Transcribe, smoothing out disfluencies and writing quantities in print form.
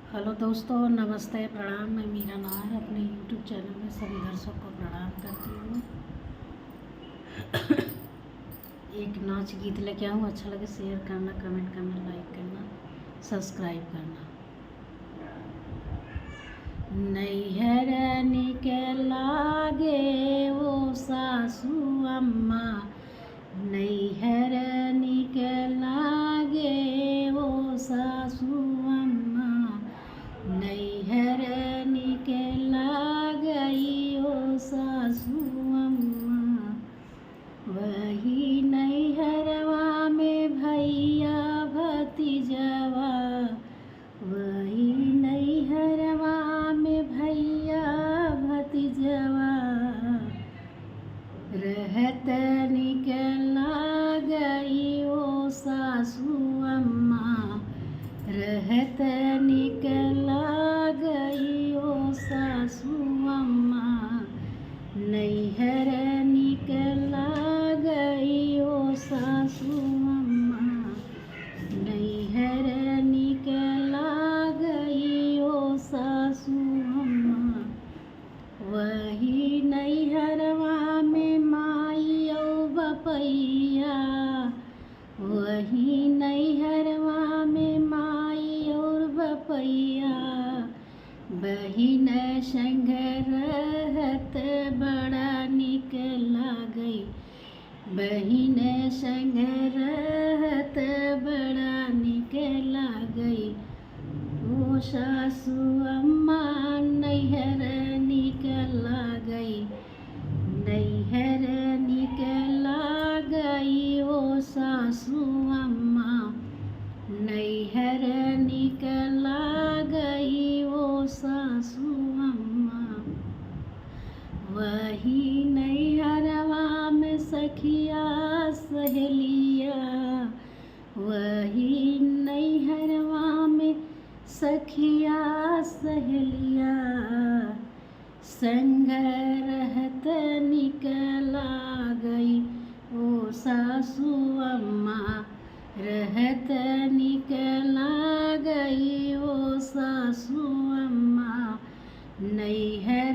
Hello दोस्तों, नमस्ते, प्रणाम। मैं मीरा नाहर अपने यूट्यूब चैनल में सभी दर्शकों को प्रणाम करती हूँ। एक नाच गीत लेके आऊँ, अच्छा लगे शेयर करना, कमेंट करना, लाइक करना, सब्सक्राइब करना। नैहर निके लागे वो सासू अम्मा, नैहर निके लागे वो सासू अम्मा, नैहर निके लागई ओ सासू अम्मा। वही नैहरवा में भैया भतीजवा, वही नैहरवा में भैया भतीजवा, रहत निके लागई ओ सासू अम्मा, रहत निके लागई ओ सासू अम्मा, नैहर निके लागई ओ सासू अम्मा, नैहर निके लागई ओ सासू अम्मा। वही नैहरवा में माई औ बपैया, वही नैहरवा में माई और बपैया, बहिन संग रहत बड़ा निक लागई, बहिन संग रहत बड़ा निक लागई ओ सासू अम्मा, नैहर निक लागई, नैहर निक लागई ओ सासू अम्मा, नैहर निक लागई ओ सासू अम्मा। वही नैहरवा में सखिया सहेलिया, वही नैहरवा में सखिया सहेलिया, संग रहत निक लागई ओ सासू अम्मा, रहत निक लागई ओ सासू अम्मा, नैहर